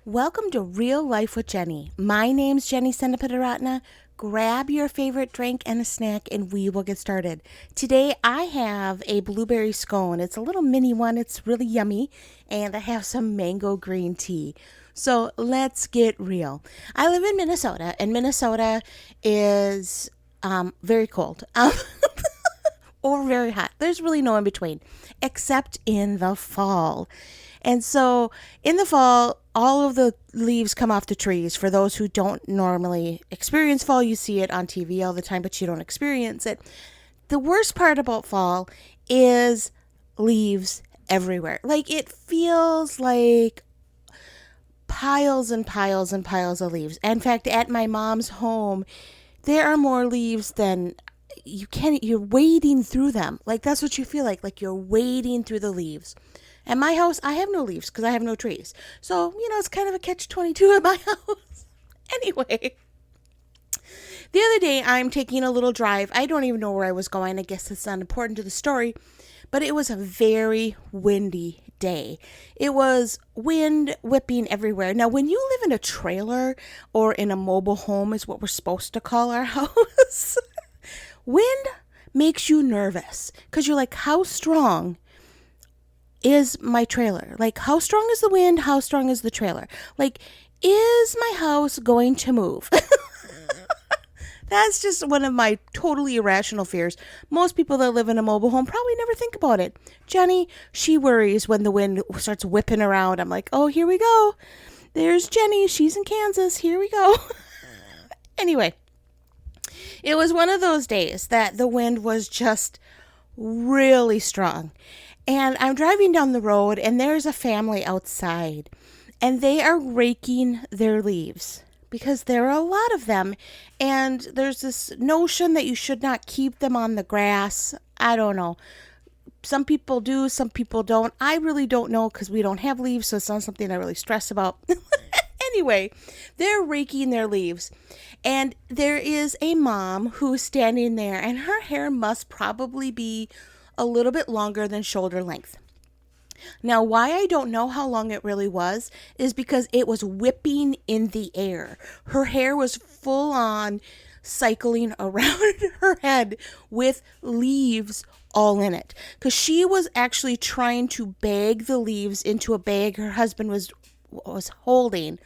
Welcome to Real Life with Jenny. My name's Jenny Senapatiratna. Grab your favorite drink and a snack and we will get started. Today I have a blueberry scone. It's a little mini one. It's really yummy. And I have some mango green tea. So let's get real. I live in Minnesota and Minnesota is very cold. Or very hot. There's really no in between, except in the fall. And so in the fall, all of the leaves come off the trees. For those who don't normally experience fall, you see it on TV all the time, but you don't experience it. The worst part about fall is leaves everywhere. Like it feels like piles and piles and piles of leaves. In fact, at my mom's home, there are more leaves than you're wading through them. Like that's what you feel like you're wading through the leaves. At my house, I have no leaves because I have no trees. So, it's kind of a catch-22 at my house. Anyway, the other day I'm taking a little drive. I don't even know where I was going. I guess it's not important to the story. But it was a very windy day. It was wind whipping everywhere. Now, when you live in a trailer or in a mobile home is what we're supposed to call our house, wind makes you nervous because you're like, how strong is my trailer? Like, how strong is the wind? How strong is the trailer? Like, is my house going to move? That's just one of my totally irrational fears. Most people that live in a mobile home probably never think about it. Jenny, she worries when the wind starts whipping around. I'm like, oh, here we go. There's Jenny. She's in Kansas. Here we go. Anyway, it was one of those days that the wind was just really strong. And I'm driving down the road and there's a family outside and they are raking their leaves because there are a lot of them. And there's this notion that you should not keep them on the grass. I don't know. Some people do, some people don't. I really don't know because we don't have leaves, so it's not something I really stress about. Anyway, they're raking their leaves. And there is a mom who's standing there and her hair must probably be a little bit longer than shoulder length. Now, why I don't know how long it really was is because it was whipping in the air. Her hair was full on cycling around her head with leaves all in it. Because she was actually trying to bag the leaves into a bag her husband was holding.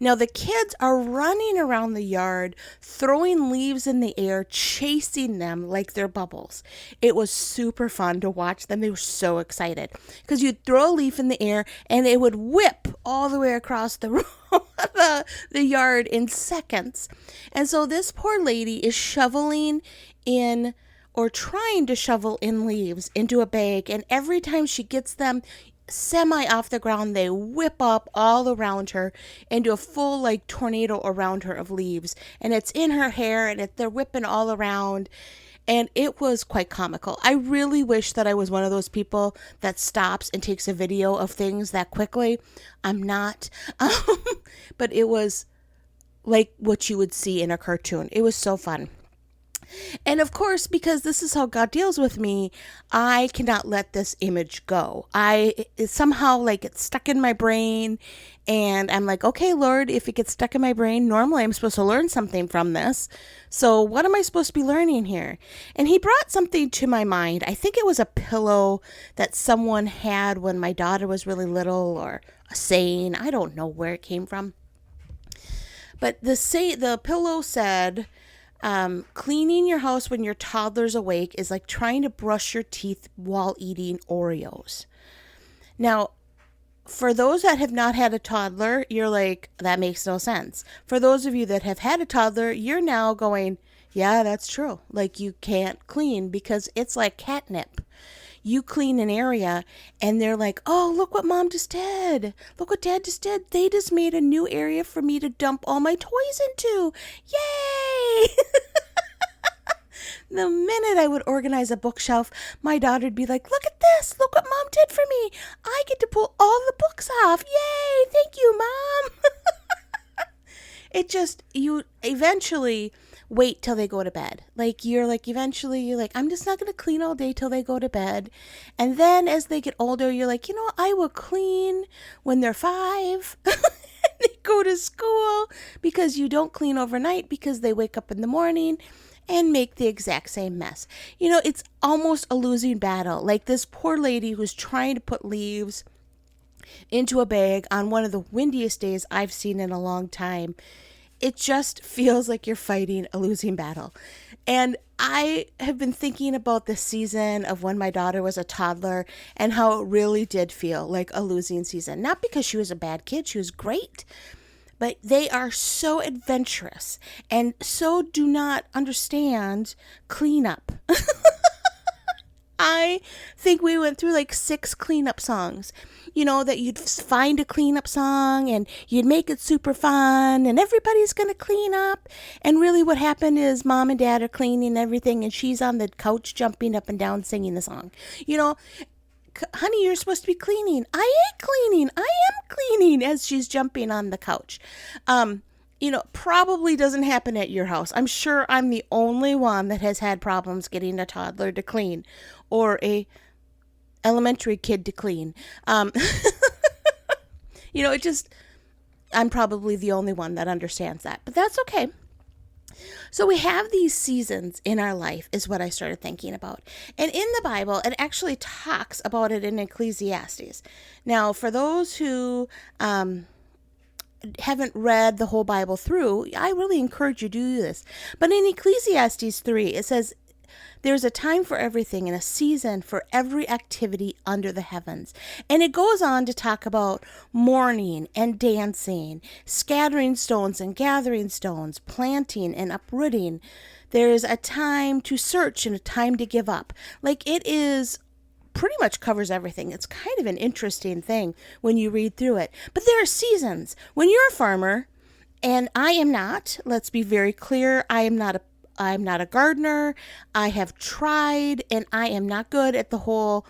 Now, the kids are running around the yard, throwing leaves in the air, chasing them like they're bubbles. It was super fun to watch them. They were so excited because you'd throw a leaf in the air and it would whip all the way across the the yard in seconds. And so this poor lady is shoveling in or trying to shovel in leaves into a bag. And every time she gets them semi off the ground, they whip up all around her into a full like tornado around her of leaves, and it's in her hair and they're whipping all around, and it was quite comical. I really wish that I was one of those people that stops and takes a video of things that quickly. I'm not. But it was like what you would see in a cartoon. It was so fun. And of course, because this is how God deals with me, I cannot let this image go. It somehow like it's stuck in my brain and I'm like, okay, Lord, if it gets stuck in my brain, normally I'm supposed to learn something from this. So what am I supposed to be learning here? And he brought something to my mind. I think it was a pillow that someone had when my daughter was really little, or a saying. I don't know where it came from. But the pillow said, cleaning your house when your toddler's awake is like trying to brush your teeth while eating Oreos. Now, for those that have not had a toddler, you're like, that makes no sense. For those of you that have had a toddler, you're now going, yeah, that's true. Like you can't clean because it's like catnip. You clean an area and they're like, oh, look what mom just did. Look what dad just did. They just made a new area for me to dump all my toys into. Yay! The minute I would organize a bookshelf, my daughter would be like, look at this. Look what mom did for me. I get to pull all the books off. Yay! Thank you, mom. You eventually wait till they go to bed. Eventually you're like, I'm just not going to clean all day till they go to bed. And then as they get older, you're like, I will clean when they're 5. They go to school because you don't clean overnight because they wake up in the morning and make the exact same mess. It's almost a losing battle. Like this poor lady who's trying to put leaves into a bag on one of the windiest days I've seen in a long time. It just feels like you're fighting a losing battle. And I have been thinking about this season of when my daughter was a toddler and how it really did feel like a losing season. Not because she was a bad kid, she was great. But they are so adventurous and so do not understand cleanup. I think we went through like 6 cleanup songs. That you'd find a cleanup song and you'd make it super fun and everybody's going to clean up. And really what happened is mom and dad are cleaning everything and she's on the couch jumping up and down singing the song. Honey, you're supposed to be cleaning. I ain't cleaning. I am cleaning as she's jumping on the couch. Probably doesn't happen at your house. I'm sure I'm the only one that has had problems getting a toddler to clean or a elementary kid to clean. I'm probably the only one that understands that, but that's okay. So we have these seasons in our life is what I started thinking about. And in the Bible, it actually talks about it in Ecclesiastes. Now, for those who haven't read the whole Bible through, I really encourage you to do this. But in Ecclesiastes 3, it says, there's a time for everything and a season for every activity under the heavens. And it goes on to talk about mourning and dancing, scattering stones and gathering stones, planting and uprooting. There is a time to search and a time to give up. Like it is pretty much covers everything. It's kind of an interesting thing when you read through it. But there are seasons. When you're a farmer, and I am not, let's be very clear, I'm not a gardener. I have tried and I am not good at the whole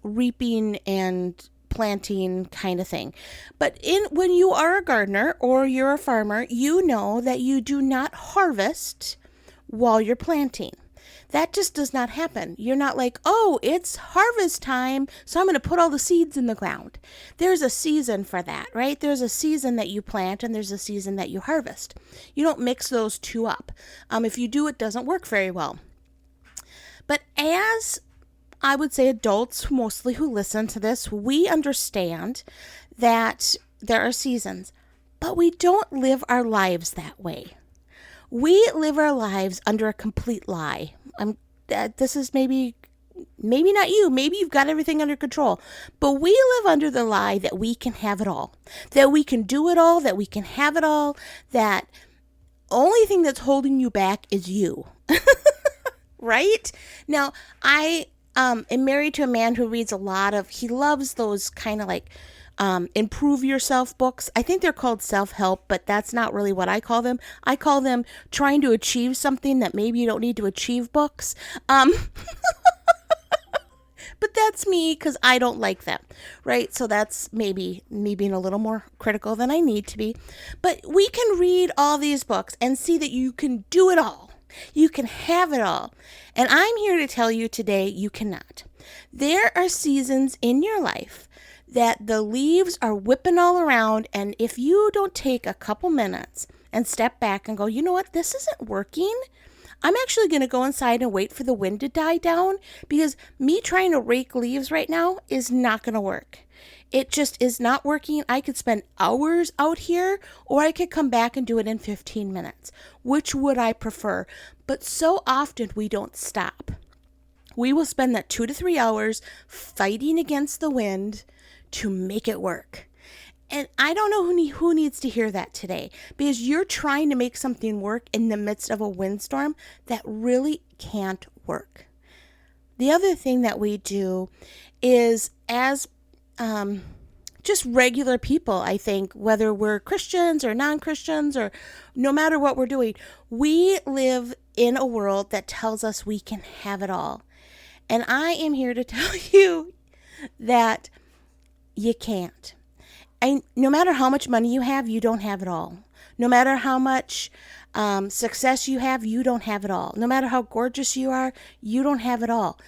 reaping and planting kind of thing. But when you are a gardener or you're a farmer, you know that you do not harvest while you're planting. That just does not happen. You're not like, oh, it's harvest time, so I'm going to put all the seeds in the ground. There's a season for that, right? There's a season that you plant and there's a season that you harvest. You don't mix those two up. If you do, it doesn't work very well. But as I would say adults, mostly who listen to this, we understand that there are seasons, but we don't live our lives that way. We live our lives under a complete lie. This is maybe not you. Maybe you've got everything under control. But we live under the lie that we can have it all. That we can do it all. That we can have it all. That only thing that's holding you back is you. Right? Now, I am married to a man who reads he loves those kind of like improve yourself books. I think they're called self-help, but that's not really what I call them. I call them trying to achieve something that maybe you don't need to achieve books. But that's me because I don't like them, right? So that's maybe me being a little more critical than I need to be. But we can read all these books and see that you can do it all. You can have it all. And I'm here to tell you today you cannot. There are seasons in your life that the leaves are whipping all around, and if you don't take a couple minutes and step back and go, you know what, this isn't working, I'm actually going to go inside and wait for the wind to die down, because me trying to rake leaves right now is not going to work. It just is not working. I could spend hours out here, or I could come back and do it in 15 minutes. Which would I prefer? But so often we don't stop. We will spend that 2 to 3 hours fighting against the wind to make it work. And I don't know who needs to hear that today, because you're trying to make something work in the midst of a windstorm that really can't work. The other thing that we do is, as just regular people, I think, whether we're Christians or non-Christians or no matter what we're doing, we live in a world that tells us we can have it all. And I am here to tell you that you can't. No matter how much money you have, you don't have it all. No matter how much success you have, you don't have it all. No matter how gorgeous you are, you don't have it all.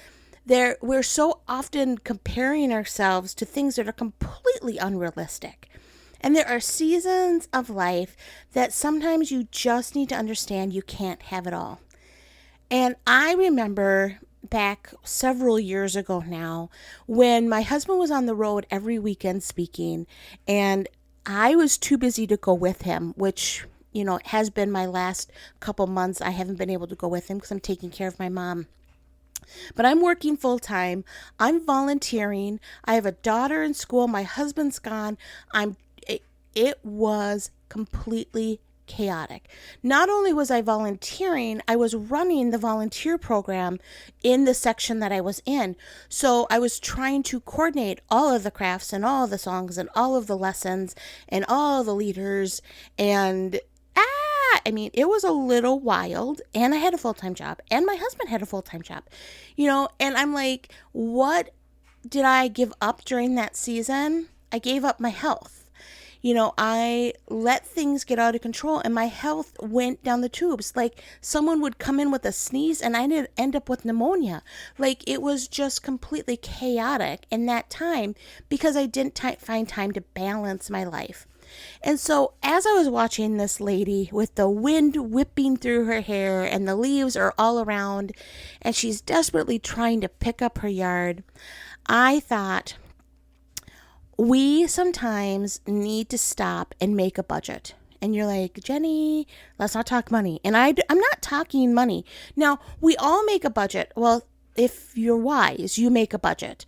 We're so often comparing ourselves to things that are completely unrealistic. And there are seasons of life that sometimes you just need to understand you can't have it all. And I remember back several years ago now when my husband was on the road every weekend speaking, and I was too busy to go with him, which, has been my last couple months. I haven't been able to go with him because I'm taking care of my mom. But I'm working full time. I'm volunteering. I have a daughter in school. My husband's gone. It was completely chaotic. Not only was I volunteering, I was running the volunteer program in the section that I was in. So I was trying to coordinate all of the crafts and all of the songs and all of the lessons and all the leaders. And it was a little wild, and I had a full-time job, and my husband had a full-time job, and I'm like, what did I give up during that season? I gave up my health. I let things get out of control, and my health went down the tubes. Like, someone would come in with a sneeze, and I didn't end up with pneumonia. Like, it was just completely chaotic in that time because I didn't find time to balance my life. And so as I was watching this lady with the wind whipping through her hair and the leaves are all around, and she's desperately trying to pick up her yard, I thought, we sometimes need to stop and make a budget. And you're like, Jenny, let's not talk money. And I'm not talking money. Now, we all make a budget. Well, if you're wise, you make a budget,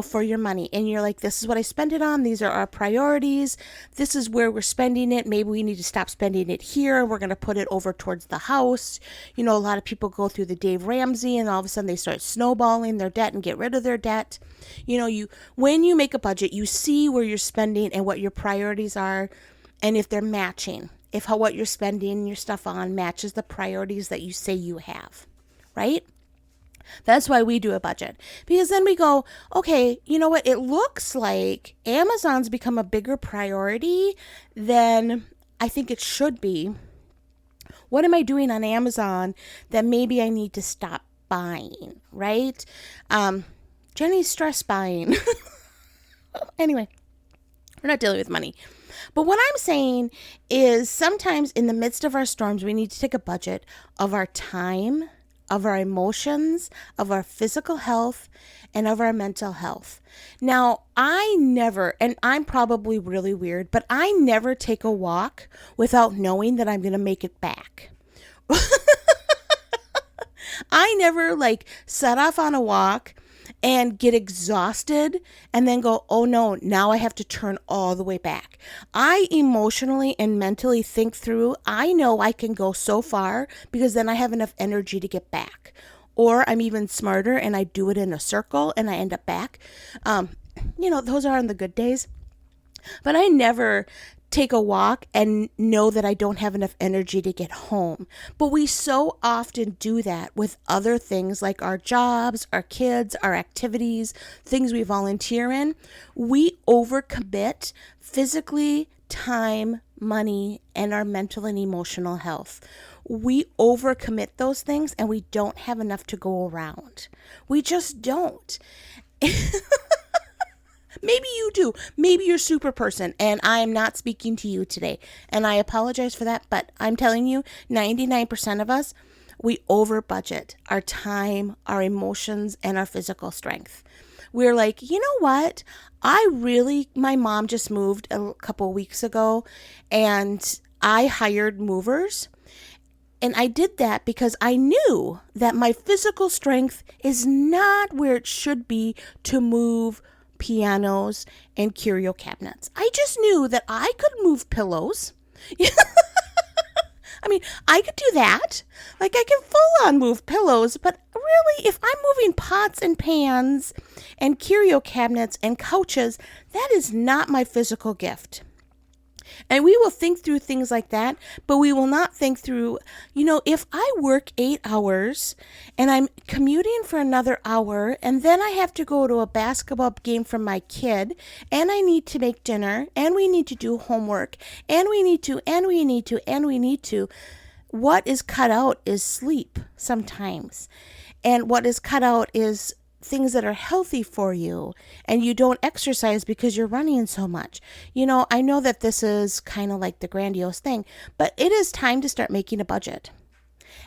for your money. And you're like, this is what I spend it on. These are our priorities. This is where we're spending it. Maybe we need to stop spending it here. We're going to put it over towards the house. A lot of people go through the Dave Ramsey, and all of a sudden they start snowballing their debt and get rid of their debt. When you make a budget, you see where you're spending and what your priorities are, and if they're matching, if what you're spending your stuff on matches the priorities that you say you have, right? That's why we do a budget, because then we go, okay, you know what? It looks like Amazon's become a bigger priority than I think it should be. What am I doing on Amazon that maybe I need to stop buying, right? Jenny's stress buying. Anyway, we're not dealing with money. But what I'm saying is sometimes in the midst of our storms, we need to take a budget of our time, of our emotions, of our physical health, and of our mental health. Now, I never, and I'm probably really weird, but I never take a walk without knowing that I'm going to make it back. I never set off on a walk and get exhausted and then go, oh no, now I have to turn all the way back. I emotionally and mentally think through, I know I can go so far because then I have enough energy to get back. Or I'm even smarter and I do it in a circle and I end up back. Those are on the good days. But I never take a walk and know that I don't have enough energy to get home. But we so often do that with other things like our jobs, our kids, our activities, things we volunteer in. We overcommit physically, time, money, and our mental and emotional health. We overcommit those things and we don't have enough to go around. We just don't. Maybe you do. Maybe you're a super person, and I am not speaking to you today. And I apologize for that, but I'm telling you, 99% of us, we over budget our time, our emotions, and our physical strength. We're like, you know what? My mom just moved a couple weeks ago, and I hired movers. And I did that because I knew that my physical strength is not where it should be to move pianos and curio cabinets. I just knew that I could move pillows. I could do that. I can full on move pillows, but really, if I'm moving pots and pans and curio cabinets and couches, that is not my physical gift. And we will think through things like that, but we will not think through, if I work 8 hours and I'm commuting for another hour and then I have to go to a basketball game for my kid and I need to make dinner and we need to do homework and we need to, what is cut out is sleep sometimes. And what is cut out is things that are healthy for you and you don't exercise because you're running so much. I know that this is kind of like the grandiose thing, but it is time to start making a budget.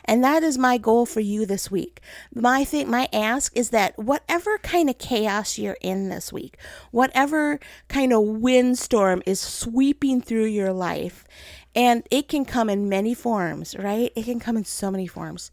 And that is my goal for you this week. My ask is that whatever kind of chaos you're in this week, whatever kind of windstorm is sweeping through your life, and it can come in many forms, right? It can come in so many forms.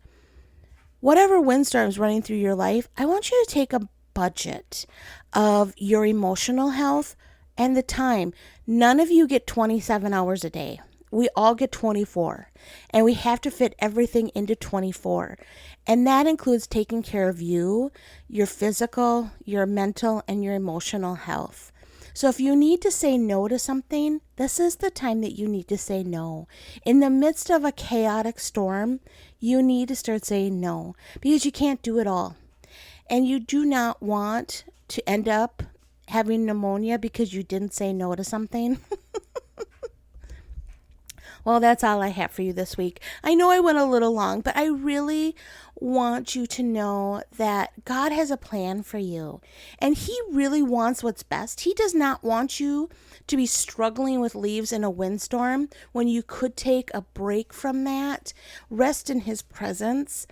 Whatever windstorm's running through your life, I want you to take a budget of your emotional health and the time. None of you get 27 hours a day. We all get 24, and we have to fit everything into 24. And that includes taking care of you, your physical, your mental, and your emotional health. So if you need to say no to something, this is the time that you need to say no. In the midst of a chaotic storm, you need to start saying no, because you can't do it all. And you do not want to end up having pneumonia because you didn't say no to something. Well, that's all I have for you this week. I know I went a little long, but I really want you to know that God has a plan for you, and He really wants what's best. He does not want you to be struggling with leaves in a windstorm when you could take a break from that, rest in His presence,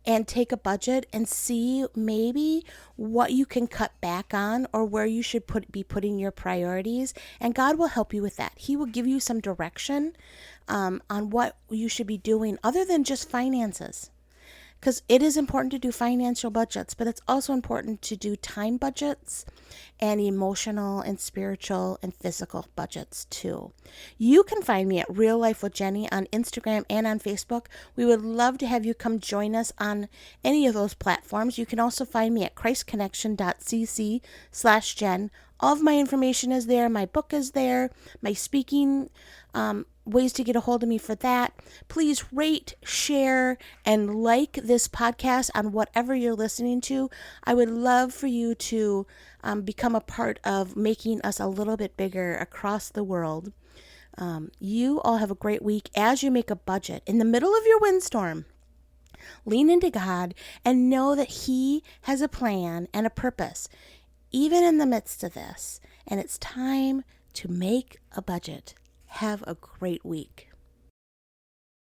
and take a budget and see maybe what you can cut back on or where you should be putting your priorities. And God will help you with that. He will give you some direction on what you should be doing other than just finances. Because it is important to do financial budgets, but it's also important to do time budgets and emotional and spiritual and physical budgets too. You can find me at Real Life with Jenny on Instagram and on Facebook. We would love to have you come join us on any of those platforms. You can also find me at christconnection.cc/Jen. All of my information is there. My book is there. My speaking ways to get a hold of me for that. Please rate, share, and like this podcast on whatever you're listening to. I would love for you to become a part of making us a little bit bigger across the world. You all have a great week as you make a budget in the middle of your windstorm. Lean into God and know that He has a plan and a purpose, even in the midst of this. And it's time to make a budget. Have a great week.